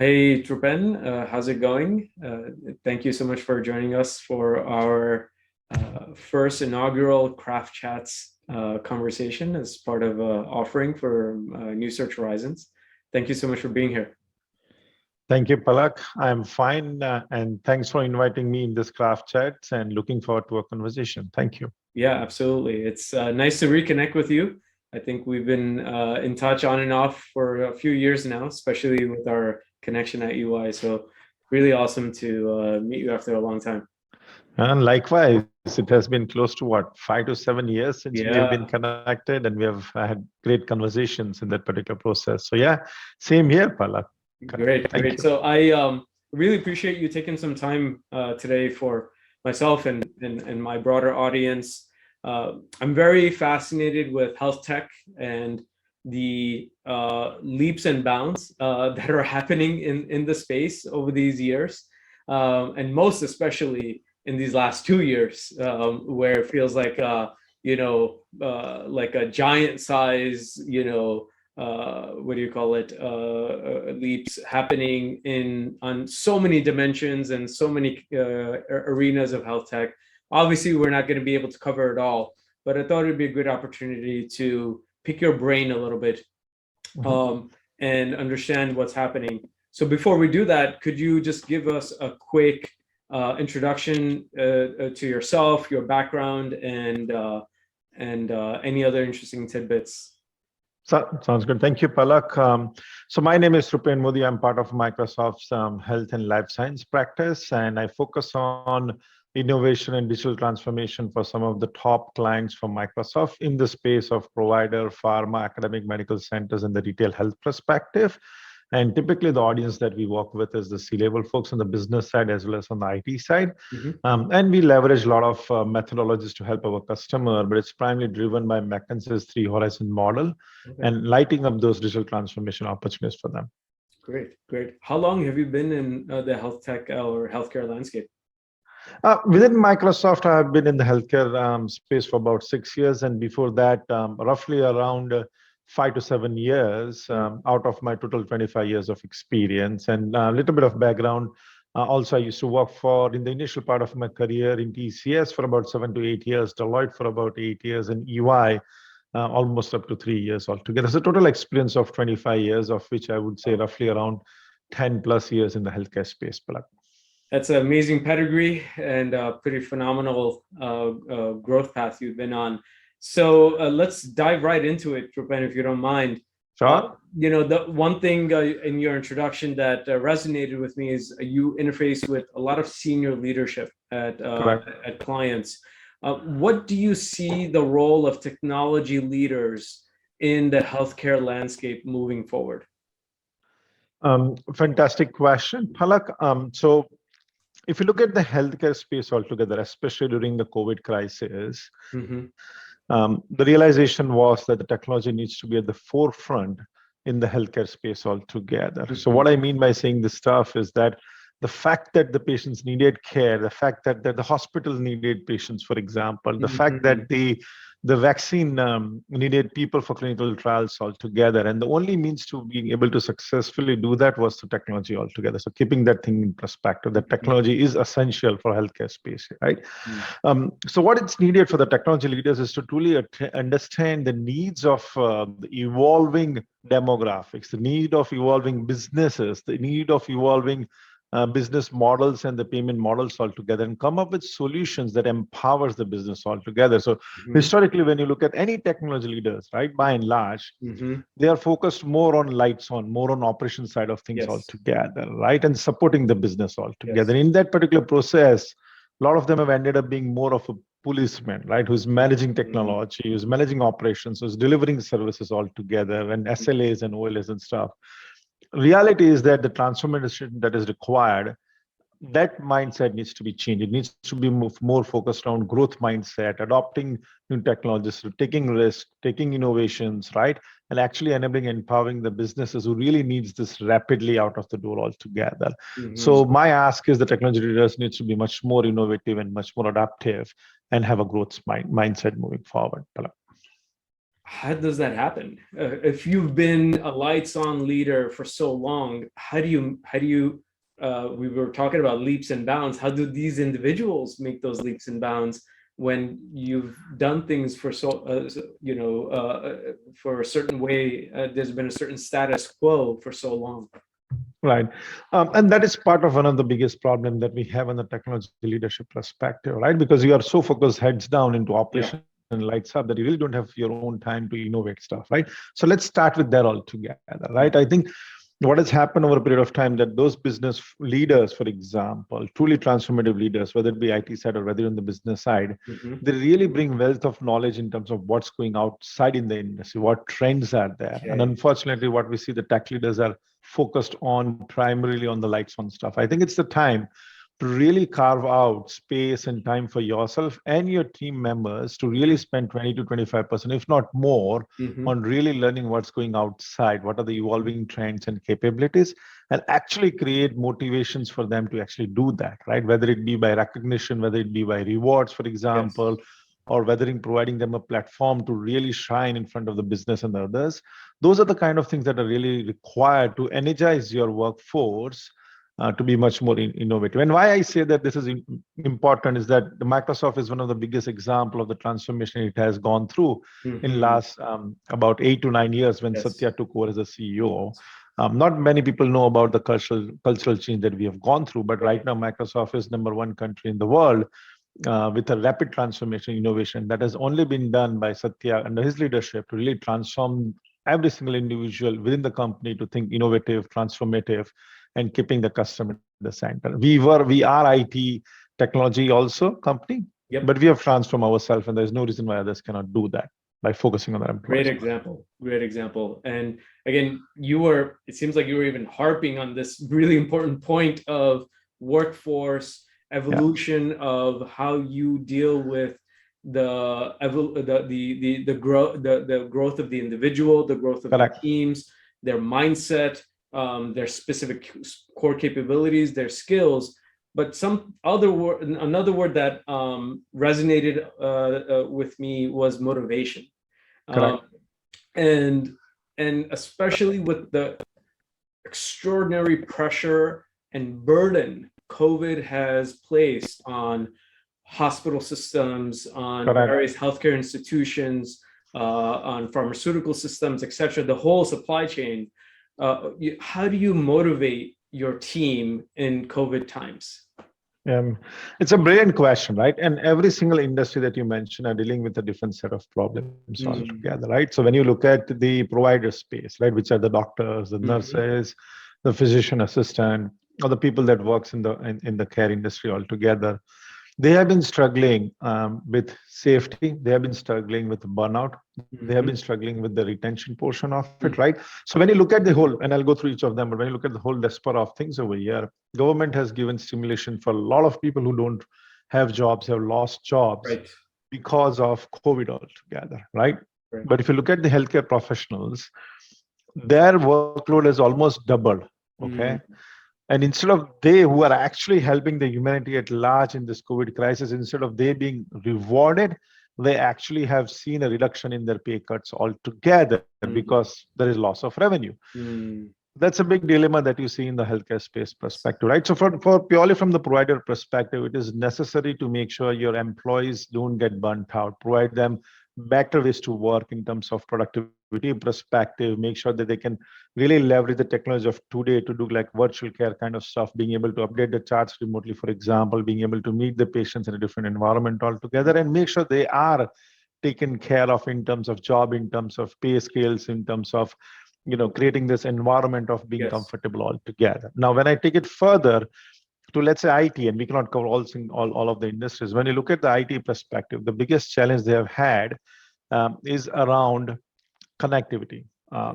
Hey, Trupen, how's it going? Thank you so much for joining us for our first inaugural Craft Chats conversation as part of offering for New Search Horizons. Thank you so much for being here. Thank you, Palak. I'm fine, and thanks for inviting me in this craft chats and looking forward to a conversation. Thank you. Yeah, absolutely. It's nice to reconnect with you. I think we've been in touch on and off for a few years now, especially with our connection at UI. So really awesome to meet you after a long time. And likewise, it has been close to what, 5 to 7 years since we have been Yeah. connected, and we have had great conversations in that particular process. So yeah, same here, Palak. Great, Thank great. you. So I really appreciate you taking some time today for myself and my broader audience. I'm very fascinated with health tech and the leaps and bounds that are happening in the space over these years, and most especially in these last 2 years, where it feels like like a giant size, what do you call it, leaps happening on so many dimensions and so many arenas of health tech. Obviously, we're not going to be able to cover it all, but I thought it'd be a good opportunity to pick your brain a little bit, and understand what's happening. So before we do that, could you just give us a quick introduction to yourself, your background, and any other interesting tidbits? Sounds good. Thank you, Palak. So my name is Trupen Modi. I'm part of Microsoft's health and life science practice, and I focus on innovation and digital transformation for some of the top clients from Microsoft in the space of provider, pharma, academic medical centers, and the retail health perspective. And typically the audience that we work with is the C-level folks on the business side as well as on the IT side. And we leverage a lot of methodologies to help our customer, but it's primarily driven by McKinsey's 3 horizon model and lighting up those digital transformation opportunities for them. Great, great. How long have you been in the health tech or healthcare landscape? Within Microsoft, I have been in the healthcare space for about 6 years. And before that, roughly around 5 to 7 years out of my total 25 years of experience. And a little bit of background. Also, I used to work in the initial part of my career in TCS for about 7 to 8 years, Deloitte for about 8 years, and EY almost up to 3 years altogether. So total experience of 25 years, of which I would say roughly around 10 plus years in the healthcare space. That's an amazing pedigree and a pretty phenomenal growth path you've been on. So let's dive right into it, Trupen, if you don't mind. Sure. The one thing in your introduction that resonated with me is you interface with a lot of senior leadership at clients. What do you see the role of technology leaders in the healthcare landscape moving forward? Fantastic question, Palak. So if you look at the healthcare space altogether, especially during the COVID crisis, the realization was that the technology needs to be at the forefront in the healthcare space altogether. So what I mean by saying this stuff is that the fact that the patients needed care, the fact that the hospital needed patients, for example, the fact that the vaccine needed people for clinical trials altogether. And the only means to being able to successfully do that was the technology altogether. So keeping that thing in perspective, that technology is essential for healthcare space, right? So what it's needed for the technology leaders is to truly understand the needs of the evolving demographics, the need of evolving businesses, the need of evolving business models and the payment models altogether, and come up with solutions that empowers the business altogether. So historically, when you look at any technology leaders, right, by and large, they are focused more on lights on, more on operation side of things altogether, right, and supporting the business altogether. In that particular process, a lot of them have ended up being more of a policeman, right, who's managing technology, who's managing operations, who's delivering services altogether, and SLAs and OLAs and stuff. Reality is that the transformation that is required, that mindset needs to be changed. It needs to be more focused on growth mindset, adopting new technologies, taking risks, taking innovations, right? And actually enabling and empowering the businesses who really needs this rapidly out of the door altogether. So my ask is the technology leaders needs to be much more innovative and much more adaptive and have a growth mindset moving forward. how does that happen? If you've been a lights on leader for so long, we were talking about leaps and bounds. How do these individuals make those leaps and bounds when you've done things for for a certain way? There's been a certain status quo for so long. Right. And that is part of one of the biggest problems that we have in the technology leadership perspective, right? Because you are so focused heads down into Yeah. operation and lights up that you really don't have your own time to innovate stuff, right? So let's start with that altogether, right? I think what has happened over a period of time that those business leaders, for example, truly transformative leaders, whether it be IT side or whether on the business side, they really bring wealth of knowledge in terms of what's going outside in the industry, what trends are there. And Okay. unfortunately, what we see the tech leaders are focused on primarily on the lights on stuff. I think it's the time to really carve out space and time for yourself and your team members to really spend 20 to 25%, if not more, on really learning what's going outside, what are the evolving trends and capabilities, and actually create motivations for them to actually do that, right? Whether it be by recognition, whether it be by rewards, for example, or whether in providing them a platform to really shine in front of the business and the others. Those are the kind of things that are really required to energize your workforce to be much more innovative. And why I say that this is important is that the Microsoft is one of the biggest example of the transformation it has gone through in last about 8 to 9 years when Satya took over as a CEO. Not many people know about the cultural change that we have gone through, but right now Microsoft is number one country in the world with a rapid transformation innovation that has only been done by Satya under his leadership to really transform every single individual within the company to think innovative, transformative, and keeping the customer in the center. We are IT technology also company, but we have transformed ourselves, and there's no reason why others cannot do that by focusing on their employees. Great example. Great example. And again, it seems like you were even harping on this really important point of workforce evolution, of how you deal with the growth of the individual, the growth of the teams, their mindset, their specific core capabilities, their skills. But another word that resonated with me was motivation. And especially with the extraordinary pressure and burden COVID has placed on hospital systems, on various healthcare institutions, on pharmaceutical systems, etc., the whole supply chain. How do you motivate your team in COVID times? It's a brilliant question, right? And every single industry that you mentioned are dealing with a different set of problems altogether, right? So when you look at the provider space, right, which are the doctors, the nurses, the physician assistant, or the people that works in the care industry altogether, they have been struggling with safety. They have been struggling with burnout. They have been struggling with the retention portion of it, right? So when you look at the whole, and I'll go through each of them, but when you look at the whole diaspora of things over here, government has given stimulation for a lot of people who don't have jobs, have lost jobs because of COVID altogether, right? But if you look at the healthcare professionals, their workload has almost doubled, okay? And instead of they who are actually helping the humanity at large in this COVID crisis, instead of they being rewarded, they actually have seen a reduction in their pay cuts altogether because there is loss of revenue. That's a big dilemma that you see in the healthcare space perspective, right? So for purely from the provider perspective, it is necessary to make sure your employees don't get burnt out, provide them better ways to work in terms of productivity perspective, make sure that they can really leverage the technology of today to do like virtual care kind of stuff, being able to update the charts remotely, for example, being able to meet the patients in a different environment altogether, and make sure they are taken care of in terms of job, in terms of pay scales, in terms of creating this environment of being comfortable altogether. Now, when I take it further to, let's say, IT, and we cannot cover all of the industries. When you look at the IT perspective, the biggest challenge they have had is around connectivity.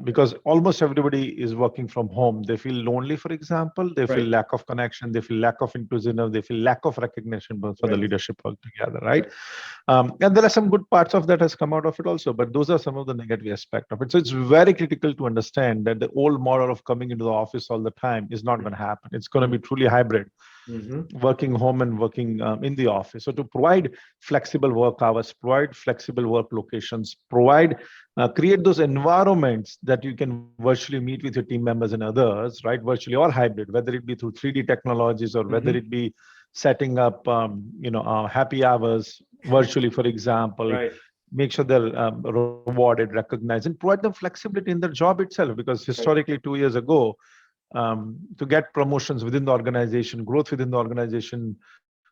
Because almost everybody is working from home. They feel lonely, for example. They feel lack of connection. They feel lack of inclusiveness. They feel lack of recognition for the leadership altogether, right? And there are some good parts of that has come out of it also, but those are some of the negative aspects of it. So it's very critical to understand that the old model of coming into the office all the time is not going to happen. It's going to be truly hybrid. working home and working in the office. So to provide flexible work hours, provide flexible work locations, create those environments that you can virtually meet with your team members and others, right? Virtually or hybrid, whether it be through 3D technologies or whether it be setting up, happy hours virtually, for example. Right. Make sure they're rewarded, recognized, and provide them flexibility in their job itself. Because historically, 2 years ago, to get promotions within the organization, growth within the organization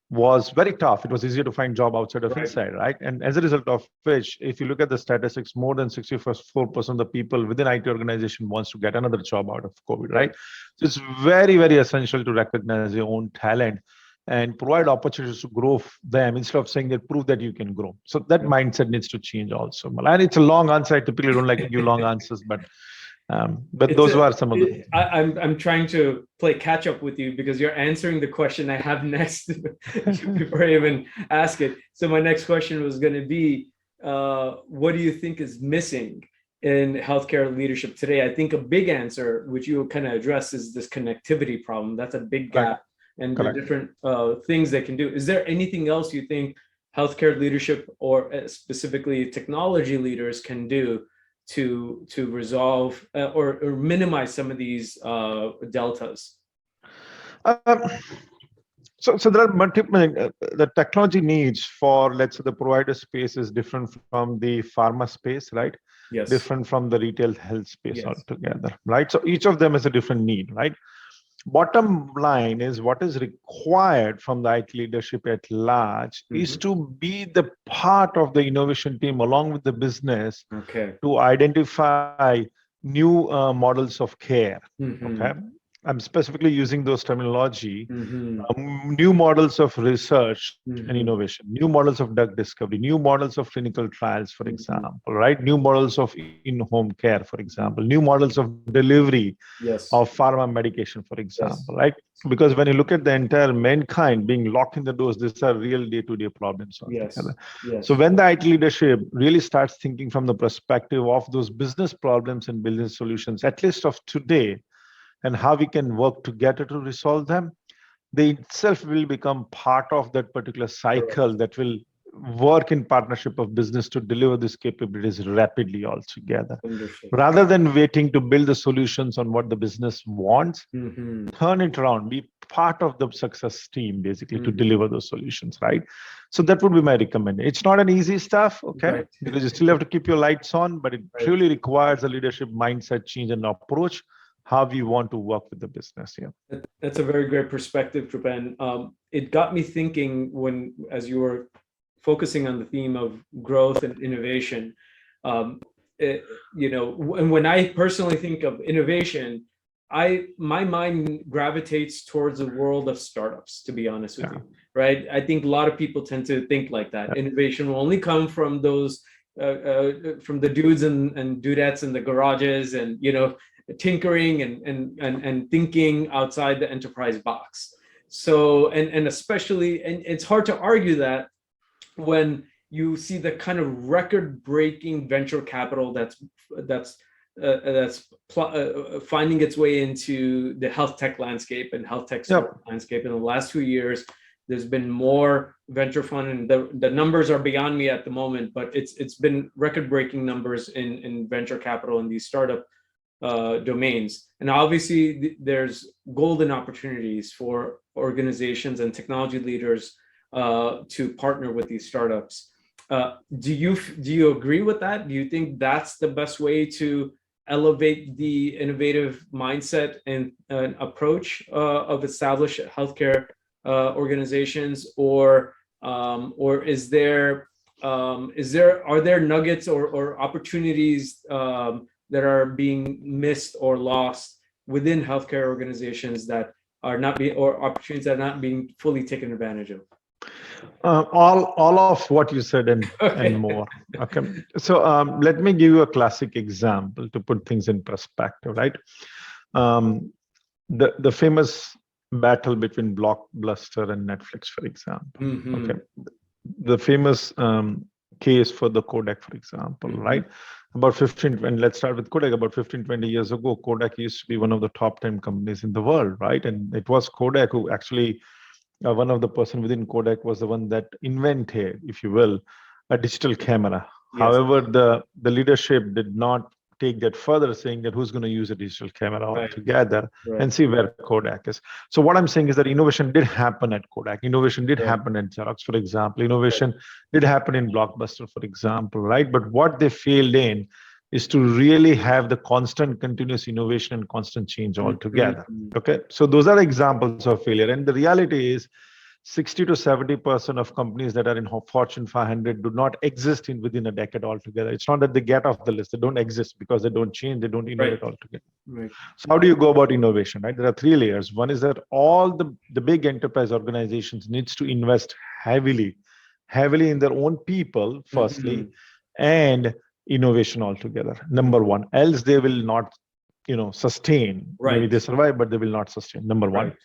was very tough. It was easier to find job outside of inside, right? And as a result of which, if you look at the statistics, more than 64% of the people within IT organization wants to get another job out of COVID, right? So it's very, very essential to recognize your own talent and provide opportunities to grow them instead of saying that prove that you can grow. So that mindset needs to change also. And it's a long answer. I typically don't like to give long answers, but those were some of the. I'm trying to play catch up with you because you're answering the question I have next before I even ask it. So my next question was going to be, what do you think is missing in healthcare leadership today? I think a big answer, which you kind of address, is this connectivity problem. That's a big gap, and the different things they can do. Is there anything else you think healthcare leadership, or specifically technology leaders, can do to resolve or minimize some of these deltas? So there are multiple. The technology needs for, let's say, the provider space is different from the pharma space, right? Yes. Different from the retail health space altogether, right? So each of them has a different need, right? Bottom line is what is required from the IT leadership at large is to be the part of the innovation team along with the business to identify new models of care. Okay. I'm specifically using those terminology, new models of research and innovation, new models of drug discovery, new models of clinical trials, for example, right? New models of in-home care, for example, new models of delivery of pharma medication, for example, right? Because when you look at the entire mankind being locked in the doors, these are real day-to-day problems. So when the IT leadership really starts thinking from the perspective of those business problems and business solutions, at least of today, and how we can work together to resolve them, they itself will become part of that particular cycle that will work in partnership of business to deliver these capabilities rapidly altogether. Rather than waiting to build the solutions on what the business wants, turn it around, be part of the success team basically to deliver those solutions, right? So that would be my recommendation. It's not an easy stuff, okay? Because you still have to keep your lights on, but it truly requires a leadership mindset change and approach how we want to work with the business here. That's a very great perspective, Trupen. It got me thinking as you were focusing on the theme of growth and innovation. And when I personally think of innovation, my mind gravitates towards the world of startups, to be honest with you, right? I think a lot of people tend to think like that. Innovation will only come from those, from the dudes and dudettes in the garages and, tinkering and thinking outside the enterprise box. So, and especially, and it's hard to argue that when you see the kind of record-breaking venture capital that's finding its way into the health tech landscape and health tech landscape in the last 2 years. There's been more venture fund, and the numbers are beyond me at the moment, but it's been record-breaking numbers in venture capital in these startup domains. And obviously there's golden opportunities for organizations and technology leaders to partner with these startups. Do you agree with that? Do you think that's the best way to elevate the innovative mindset and approach of established healthcare organizations, or are there nuggets or opportunities that are being missed or lost within healthcare organizations that are not being, or opportunities that are not being fully taken advantage of? All of what you said and more. Okay. So let me give you a classic example to put things in perspective, right? The famous battle between Blockbuster and Netflix, for example. Okay. The famous case for the Kodak, for example, right? About 15, and let's start with Kodak. About 15, 20 years ago, Kodak used to be one of the top 10 companies in the world, right? And it was Kodak who actually one of the person within Kodak was the one that invented, if you will, a digital camera. Yes. However, the leadership did not take that further, saying that who's going to use a digital camera Right. altogether Right. and see where Kodak is. So what I'm saying is that innovation did happen at Kodak. Innovation did Right. happen at Xerox, for example. Innovation did happen in Blockbuster, for example, right? But what they failed in is to really have the constant continuous innovation and constant change altogether. Mhm. Okay, so those are examples of failure, and the reality is 60 to 70% of companies that are in Fortune 500 do not exist in within a decade altogether. It's not that they get off the list, they don't exist because they don't change, they don't Right. innovate altogether. Right. So how do you go about innovation, right? There are three layers. One is that all the big enterprise organizations needs to invest heavily in their own people, firstly, Mhm. and innovation altogether. Number one, else they will not, sustain. Maybe Right. they survive, but they will not sustain. Number one. Right.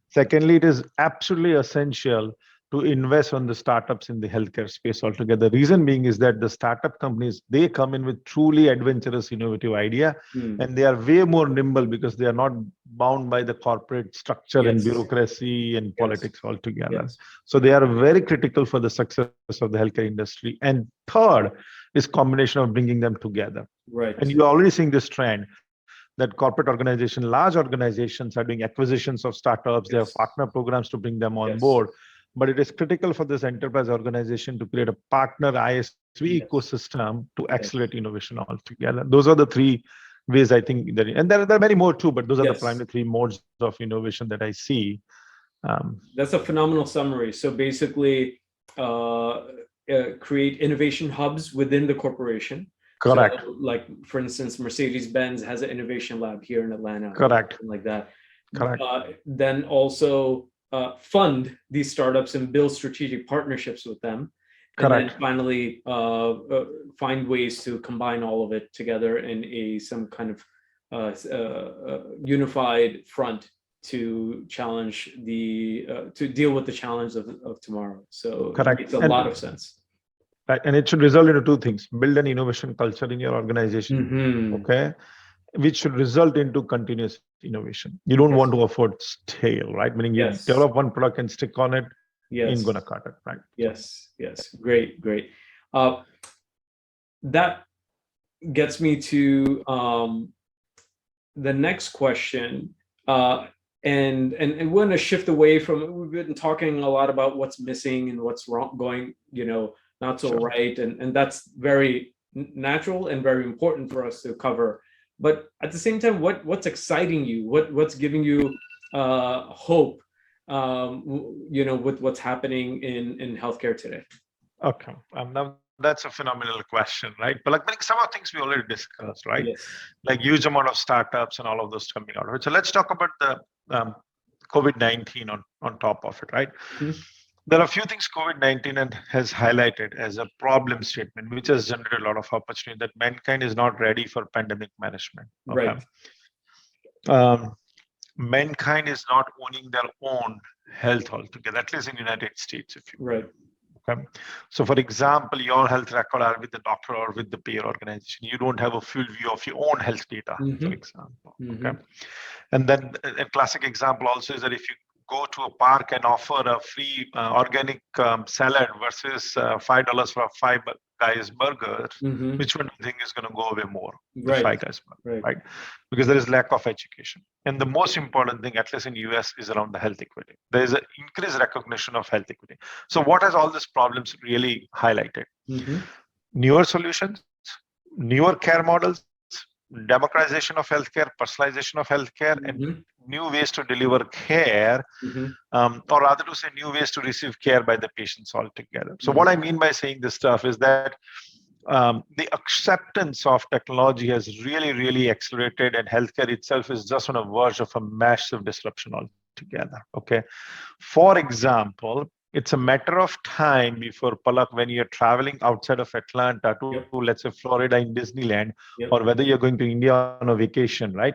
Secondly, it is absolutely essential to invest on the startups in the healthcare space altogether. The reason being is that the startup companies, they come in with truly adventurous, innovative idea, Mm. and they are way more nimble because they are not bound by the corporate structure and Yes. bureaucracy and Yes. politics altogether. Yes. So they are very critical for the success of the healthcare industry. And third is combination of bringing them together. Right. And you're already seeing this trend that corporate organizations, large organizations are doing acquisitions of startups. They have Yes. partner programs to bring them on Yes. board. But it is critical for this enterprise organization to create a partner ISV Yes. ecosystem to Yes. accelerate innovation altogether. Those are the three ways I think that, and there are many more too, but those are the Yes. primary three modes of innovation that I see. That's a phenomenal summary. So basically, create innovation hubs within the corporation. Correct. So, like for instance, Mercedes-Benz has an innovation lab here in Atlanta, Correct. something like that. Correct. Then also fund these startups and build strategic partnerships with them. And Correct. then finally, find ways to combine all of it together in some kind of unified front to challenge to deal with the challenge of tomorrow. So Correct. it makes a lot of sense. Right. And it should result into two things: build an innovation culture in your organization. Mm-hmm. Okay, which should result into continuous innovation. You don't want to afford stale, right? Meaning you Yes. develop one product and stick on it, Yes. ain't gonna cut it, right? Yes. Yes. Great. Great. That gets me to the next question. And we're going to shift away from, we've been talking a lot about what's missing and what's wrong, going, not so right. And that's very natural and very important for us to cover. But at the same time, what's exciting you? What's giving you hope, with what's happening in healthcare today? Okay. Now that's a phenomenal question, right? But like some of the things we already discussed, right? Yes. Like huge amount of startups and all of those coming out of it. So let's talk about the COVID-19 on top of it, right? Mm-hmm. There are a few things COVID-19 has highlighted as a problem statement, which has generated a lot of opportunity, that mankind is not ready for pandemic management. Okay? Right. Mankind is not owning their own health altogether, at least in the United States, if you right. Okay. So, for example, your health record are with the doctor or with the payer organization. You don't have a full view of your own health data, for example. Mm-hmm. Okay. And then a classic example also is that if you go to a park and offer a free organic salad versus $5 for a Five Guys burger, which one do you think is going to go away more? The Five Guys burger, right? Because there is lack of education. And the most important thing, at least in US, is around the health equity. There is an increased recognition of health equity. So what has all these problems really highlighted? Newer solutions, newer care models, democratization of healthcare, personalization of healthcare, and new ways to deliver care, or rather to say new ways to receive care by the patients altogether. So what I mean by saying this stuff is that the acceptance of technology has really, really accelerated, and healthcare itself is just on a verge of a massive disruption altogether. Okay. For example, it's a matter of time before, Palak, when you're traveling outside of Atlanta to, let's say, Florida in Disneyland, or whether you're going to India on a vacation, right?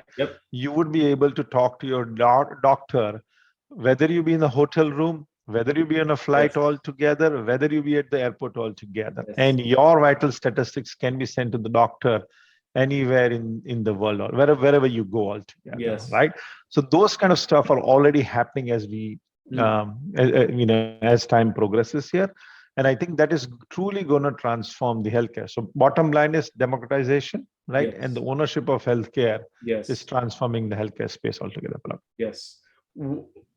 You would be able to talk to your doctor, whether you be in the hotel room, whether you be on a flight altogether, whether you be at the airport altogether. And your vital statistics can be sent to the doctor anywhere in the world or wherever you go altogether, right? So those kind of stuff are already happening as we as time progresses here. And I think that is truly going to transform the healthcare. So bottom line is democratization, right? And the Yes. ownership of healthcare is Yes. transforming the healthcare space altogether. Palak. Yes.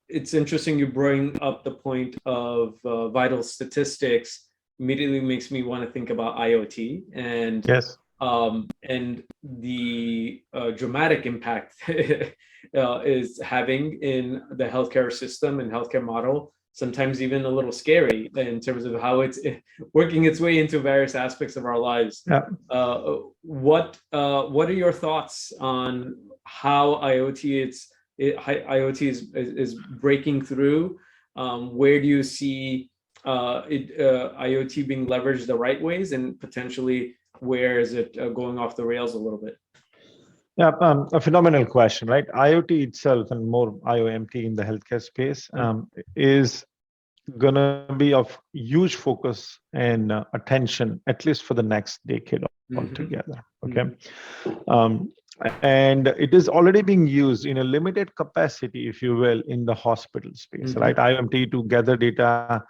It's interesting you bring up the point of vital statistics. Immediately makes me want to think about IoT Yes. and the dramatic impact is having in the healthcare system and healthcare model. Sometimes even a little scary in terms of how it's working its way into various aspects of our lives. Yeah. What are your thoughts on how IoT is breaking through? Where do you see IoT being leveraged the right ways, and potentially where is it going off the rails a little bit? Yeah, a phenomenal question, right? IoT itself and more IoMT in the healthcare space is going to be of huge focus and attention, at least for the next decade altogether. Okay. And it is already being used in a limited capacity, if you will, in the hospital space, right? IoMT to gather data,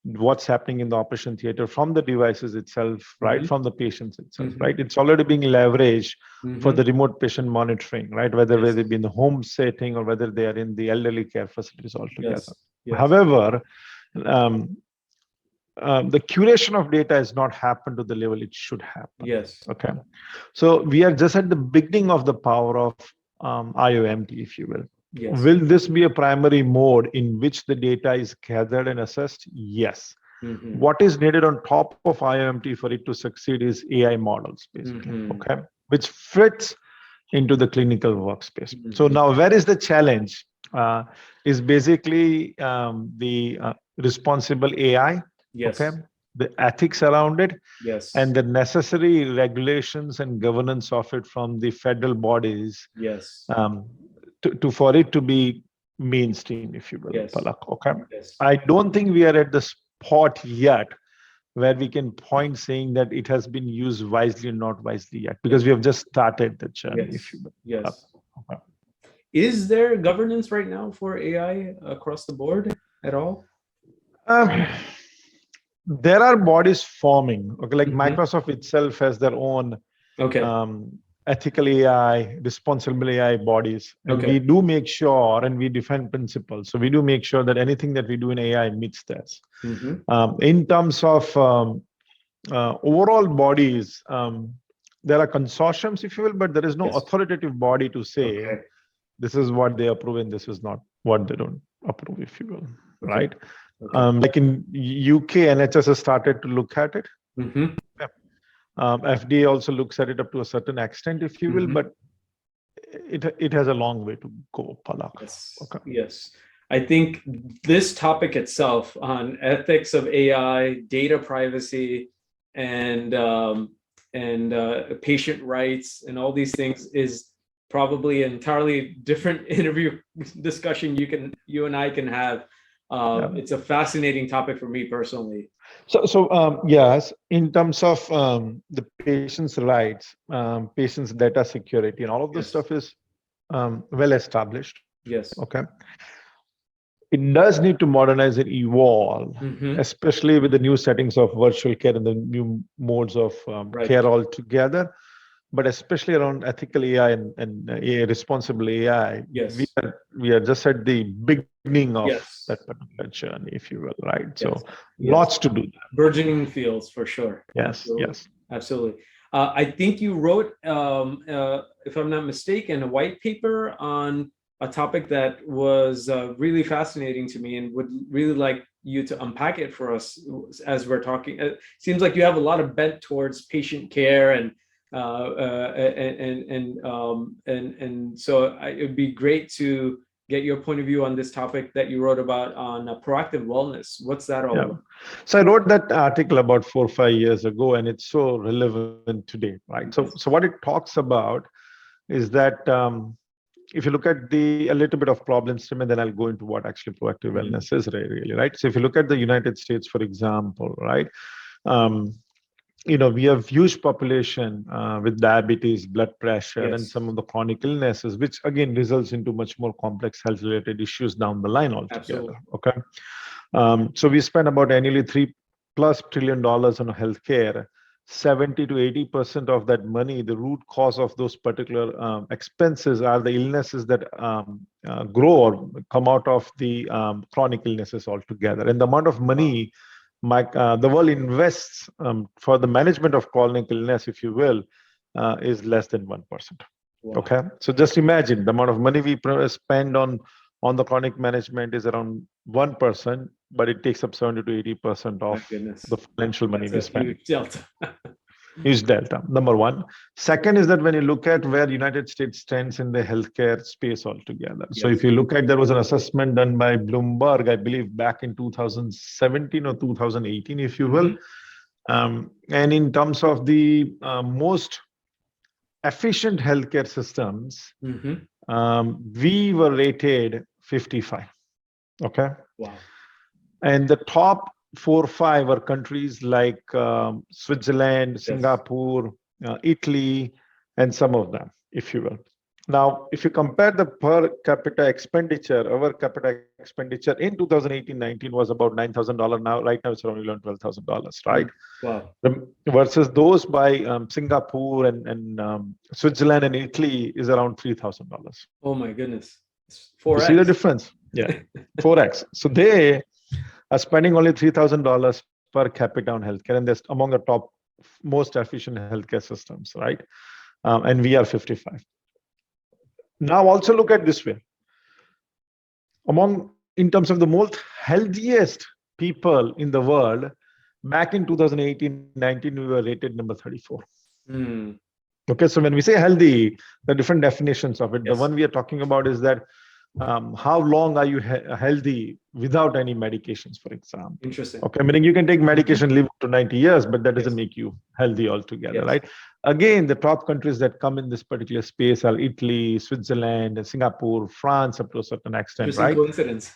what's happening in the operation theater from the devices itself, right? From the patients itself, right? It's already being leveraged for the remote patient monitoring, right? Whether they be in the home setting or whether they are in the elderly care facilities altogether. However, the curation of data has not happened to the level it should happen. Yes. Okay. So we are just at the beginning of the power of IoMT, if you will. Yes. Will this be a primary mode in which the data is gathered and assessed? Yes. What is needed on top of IoMT for it to succeed is AI models, basically, okay, which fits into the clinical workspace. So now, where is the challenge? Is basically the responsible AI, okay, the ethics around it, and the necessary regulations and governance of it from the federal bodies, for it to be mainstream, if you will, Palak. Okay, I don't think we are at the spot yet where we can point saying that it has been used wisely or not wisely yet, because we have just started the journey, if you will. Yes. Okay. Is there governance right now for AI across the board at all? There are bodies forming. Okay, like Microsoft itself has their own ethical AI, responsible AI bodies. And we do make sure, and we define principles. So we do make sure that anything that we do in AI meets this. In terms of overall bodies, there are consortiums, if you will, but there is no authoritative body to say this is what they approve and this is not what they don't approve, if you will, right? Like in UK, NHS has started to look at it. FDA also looks at it up to a certain extent, if you will, but it has a long way to go, Palak. Yes. I think this topic itself on ethics of AI, data privacy, and patient rights, and all these things is probably an entirely different interview discussion you and I can have. It's a fascinating topic for me personally. So yes, in terms of the patient's rights, patient's data security, and all of this stuff is well established. Yes. Okay. It does need to modernize and evolve, especially with the new settings of virtual care and the new modes of care altogether. But especially around ethical AI and AI, responsible AI, we are just at the beginning of that particular journey, if you will, right? So lots to do. Burgeoning fields for sure. Yes, absolutely. I think you wrote, if I'm not mistaken, a white paper on a topic that was really fascinating to me, and would really like you to unpack it for us as we're talking. It seems like you have a lot of bent towards patient care and so it'd be great to get your point of view on this topic that you wrote about on proactive wellness. What's that all about? So I wrote that article about 4 or 5 years ago, and it's so relevant today, right? So what it talks about is that if you look at a little bit of problem statement, then I'll go into what actually proactive wellness is really, right? So if you look at the United States, for example, right? we have huge population with diabetes, blood pressure, and Yes, some of the chronic illnesses, which again results into much more complex health-related issues down the line altogether. absolutely. Okay, so we spend about annually $3+ trillion on healthcare. 70 to 80% of that money, the root cause of those particular expenses are the illnesses that grow or come out of the chronic illnesses altogether. And the amount of Wow. money the world invests for the management of chronic illness, if you will, is less than 1%. Wow. Okay, so just imagine the amount of money we spend on the chronic management is around 1%, but it takes up 70 to 80% My of goodness. the financial money That's we a spend. huge delta. Huge delta, number one. Second is that when you look at where United States stands in the healthcare space altogether. So Yes. if you look at, there was an assessment done by Bloomberg, I believe back in 2017 or 2018, if you will. And in terms of the most efficient healthcare systems, we were rated 55. Okay. Wow. And the top 4 or 5 are countries like Switzerland, Yes. Singapore, Italy, and some of them, if you will. Now, if you compare the per capita expenditure, our capita expenditure in 2018-19 was about $9,000. Now, right now, it's around $11,000-12,000, right? Wow. Versus those by Singapore and Switzerland and Italy is around $3,000. Oh my goodness. It's You see the 4x. difference? Yeah, 4x. So they are spending only $3,000 per capita on healthcare, and they're among the top most efficient healthcare systems, right? And we are 55. Now, also look at this way. In terms of the most healthiest people in the world, back in 2018-19, we were rated number 34. Okay, so when we say healthy, there are different definitions of it. Yes. The one we are talking about is that how long are you healthy without any medications, for example? Interesting. Okay, meaning you can take medication, live to 90 years, but that doesn't Yes. make you healthy altogether, Yes. right? Again, the top countries that come in this particular space are Italy, Switzerland, Singapore, France, up to a certain extent, Interesting right? coincidence.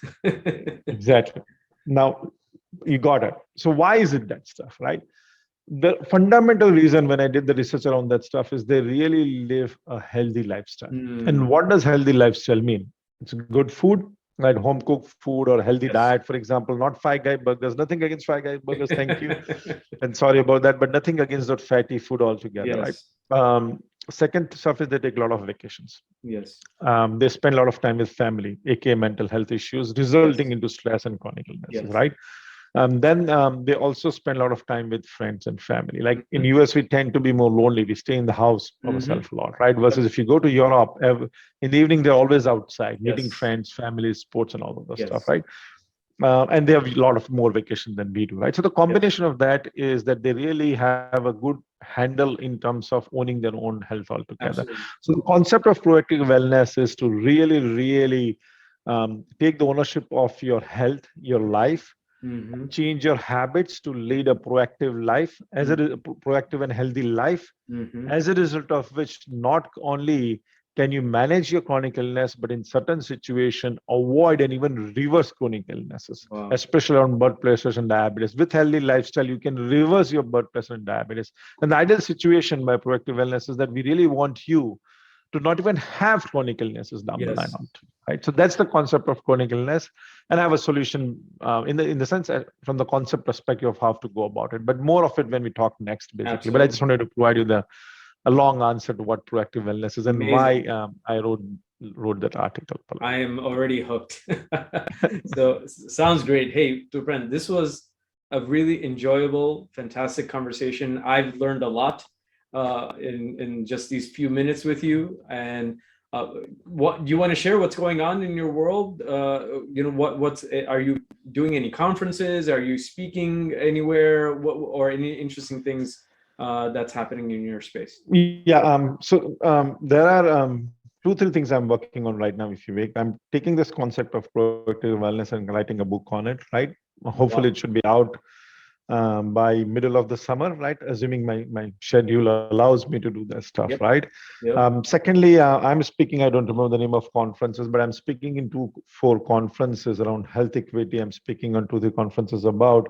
Exactly. Now, you got it. So why is it that stuff, right? The fundamental reason when I did the research around that stuff is they really live a healthy lifestyle. And what does healthy lifestyle mean? It's good food, like home cooked food or healthy Yes. diet, for example, not Five Guys burgers. Nothing against Five Guys burgers, thank you. And sorry about that, but nothing against that fatty food altogether, Yes. right? Second stuff is they take a lot of vacations. Yes. They spend a lot of time with family, aka mental health issues, resulting into stress and chronic illnesses, Yes. right? Then they also spend a lot of time with friends and family. Like in US, we tend to be more lonely. We stay in the house ourselves a lot, right? Versus if you go to Europe, in the evening, they're always outside, meeting Yes. friends, families, sports, and all of that Yes. stuff, right? And they have a lot of more vacation than we do, right? So the combination of that is that they really have a good handle in terms of owning their own health altogether. Absolutely. So the concept of proactive wellness is to really, really take the ownership of your health, your life, change your habits to lead a proactive life, as it is a proactive and healthy life, as a result of which not only can you manage your chronic illness, but in certain situation avoid and even reverse chronic illnesses, Wow. especially on blood pressures and diabetes. With healthy lifestyle, you can reverse your blood pressure and diabetes. And the ideal situation by proactive wellness is that we really want you to not even have chronic illnesses down the line, right? So that's the concept of chronic illness, and I have a solution in the sense from the concept perspective of how to go about it. But more of it when we talk next, basically. Absolutely. But I just wanted to provide you a long answer to what proactive wellness is and Amazing. why I wrote that article. I am already hooked. So sounds great. Hey, Trupen, this was a really enjoyable, fantastic conversation. I've learned a lot in just these few minutes with you. And what do you want to share? What's going on in your world? What's are you doing any conferences? Are you speaking anywhere? Or any interesting things that's happening in your space? Yeah. So there are 2-3 things I'm working on right now. If you wake, I'm taking this concept of proactive wellness and writing a book on it. Right. Hopefully, it should be out by middle of the summer, right? Assuming my schedule allows me to do that stuff, right? Secondly, I'm speaking, I don't remember the name of conferences, but I'm speaking in 2-4 conferences around health equity. I'm speaking on 2-3 conferences about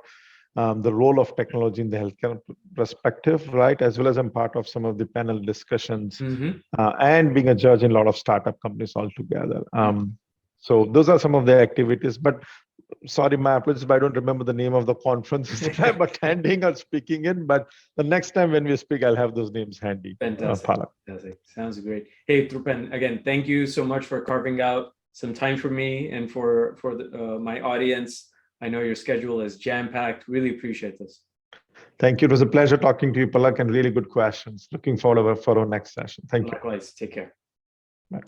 the role of technology in the healthcare perspective, right? As well as I'm part of some of the panel discussions and being a judge in a lot of startup companies altogether. So those are some of the activities. But sorry, my apologies, but I don't remember the name of the conferences that I'm attending or speaking in. But the next time when we speak, I'll have those names handy. Fantastic. Fantastic. Sounds great. Hey, Trupen, again, thank you so much for carving out some time for me and for my audience. I know your schedule is jam-packed. Really appreciate this. Thank you. It was a pleasure talking to you, Palak, and really good questions. Looking forward for our next session. Thank you. Likewise. Take care. Bye.